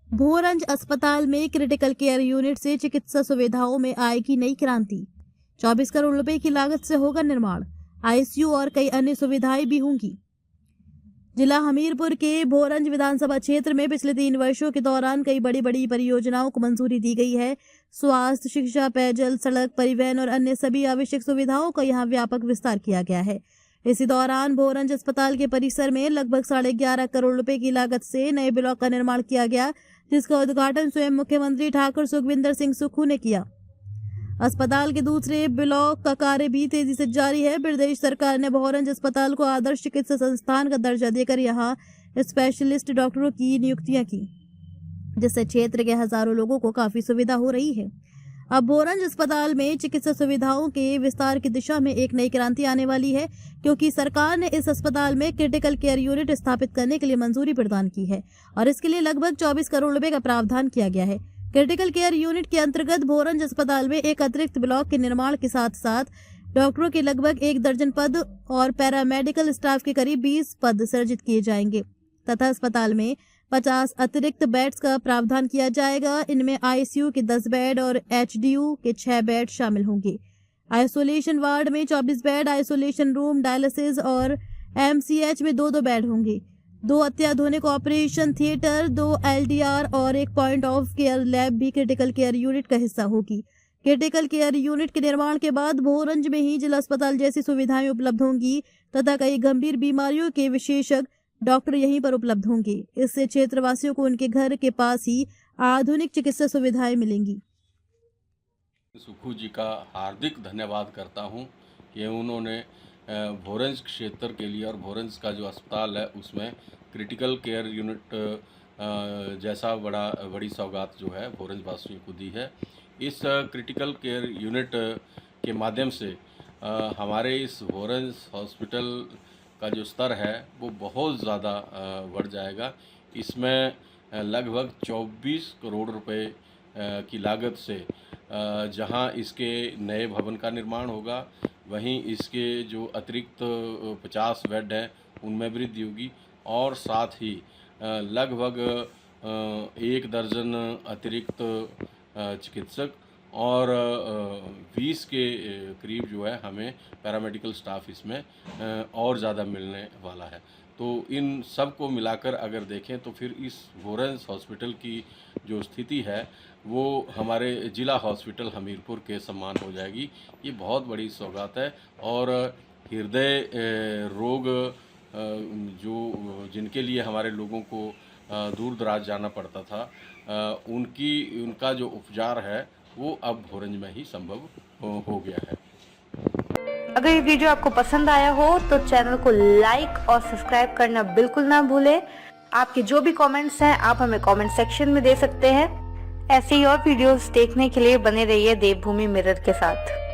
भोरंज अस्पताल में critical care unit से चिकित्सा सुविधाओं में आएगी नई क्रांति। 24 करोड़ रुपए की लागत से होगा निर्माण। आईसीयू और कई अन्य सुविधाएं भी होंगी। जिला हमीरपुर के भोरंज विधानसभा क्षेत्र में पिछले 3 वर्षों के दौरान कई बड़ी बड़ी परियोजनाओं को मंजूरी दी गई है। स्वास्थ्य, शिक्षा, पेयजल, सड़क, परिवहन और अन्य सभी आवश्यक सुविधाओं का यहां व्यापक विस्तार किया गया है। इसी दौरान भोरंज अस्पताल के परिसर में लगभग 11.5 करोड़ रुपए की लागत से नए ब्लॉक का निर्माण किया गया, जिसका उद्घाटन स्वयं मुख्यमंत्री ठाकुर सुखविंदर सिंह सुक्खू ने किया। अस्पताल के दूसरे ब्लॉक का कार्य भी तेजी से जारी है। प्रदेश सरकार ने भोरंज अस्पताल को आदर्श चिकित्सा संस्थान का दर्जा देकर यहां स्पेशलिस्ट डॉक्टरों की नियुक्तियां की, जिससे क्षेत्र के हजारों लोगों को काफी सुविधा हो रही है। अब भोरंज अस्पताल में चिकित्सा सुविधाओं के विस्तार की दिशा में एक नई क्रांति आने वाली है, क्योंकि सरकार ने इस अस्पताल में क्रिटिकल केयर यूनिट स्थापित करने के लिए मंजूरी प्रदान की है और इसके लिए लगभग 24 करोड़ रुपए का प्रावधान किया गया है। क्रिटिकल केयर यूनिट के अंतर्गत भोरंज अस्पताल में एक अतिरिक्त ब्लॉक के निर्माण के साथ साथ डॉक्टरों के लगभग 1 दर्जन पद और पैरामेडिकल स्टाफ के करीब 20 पद सृजित किए जाएंगे तथा अस्पताल में 50 अतिरिक्त बेड्स का प्रावधान किया जाएगा। इनमें आईसीयू के 10 बेड और एचडीयू के 6 बेड शामिल होंगे। आइसोलेशन वार्ड में 24 बेड, आइसोलेशन रूम, डायलिसिस और एमसीएच में 2-2 बेड होंगे। 2 अत्याधुनिक ऑपरेशन थिएटर, 2 एलडीआर और 1 पॉइंट ऑफ केयर लैब भी क्रिटिकल केयर यूनिट का हिस्सा होगी। क्रिटिकल केयर यूनिट के निर्माण के बाद भोरंज में ही जिला अस्पताल जैसी सुविधाएं उपलब्ध होंगी तथा कई गंभीर बीमारियों के विशेषज्ञ डॉक्टर यहीं पर उपलब्ध होंगे। इससे क्षेत्रवासियों को उनके घर के पास ही आधुनिक चिकित्सा सुविधाएं मिलेंगी। सुक्खू जी का हार्दिक धन्यवाद करता हूं कि उन्होंने भोरंज क्षेत्र के लिए और भोरंज का जो अस्पताल है उसमें क्रिटिकल केयर यूनिट जैसा बड़ी सौगात जो है भोरंज वासियों को दी है। इस क्रिटिकल केयर यूनिट के माध्यम से हमारे इस भोरंज हॉस्पिटल का जो स्तर है वो बहुत ज़्यादा बढ़ जाएगा। इसमें लगभग 24 करोड़ रुपए की लागत से जहां इसके नए भवन का निर्माण होगा, वहीं इसके जो अतिरिक्त 50 बेड हैं उनमें वृद्धि होगी और साथ ही लगभग 1 दर्जन अतिरिक्त चिकित्सक और 20 के करीब जो है हमें पैरामेडिकल स्टाफ इसमें और ज़्यादा मिलने वाला है। तो इन सब को मिलाकर अगर देखें तो फिर इस भोरंज हॉस्पिटल की जो स्थिति है वो हमारे जिला हॉस्पिटल हमीरपुर के समान हो जाएगी। ये बहुत बड़ी सौगात है और हृदय रोग जो जिनके लिए हमारे लोगों को दूर दराज जाना पड़ता था, उनका जो उपचार है वो अब भोरंज में ही संभव हो गया है। अगर ये वीडियो आपको पसंद आया हो तो चैनल को लाइक और सब्सक्राइब करना बिल्कुल ना भूलें। आपके जो भी कमेंट्स हैं आप हमें कमेंट सेक्शन में दे सकते हैं। ऐसे ही और वीडियोस देखने के लिए बने रहिए देवभूमि मिरर के साथ।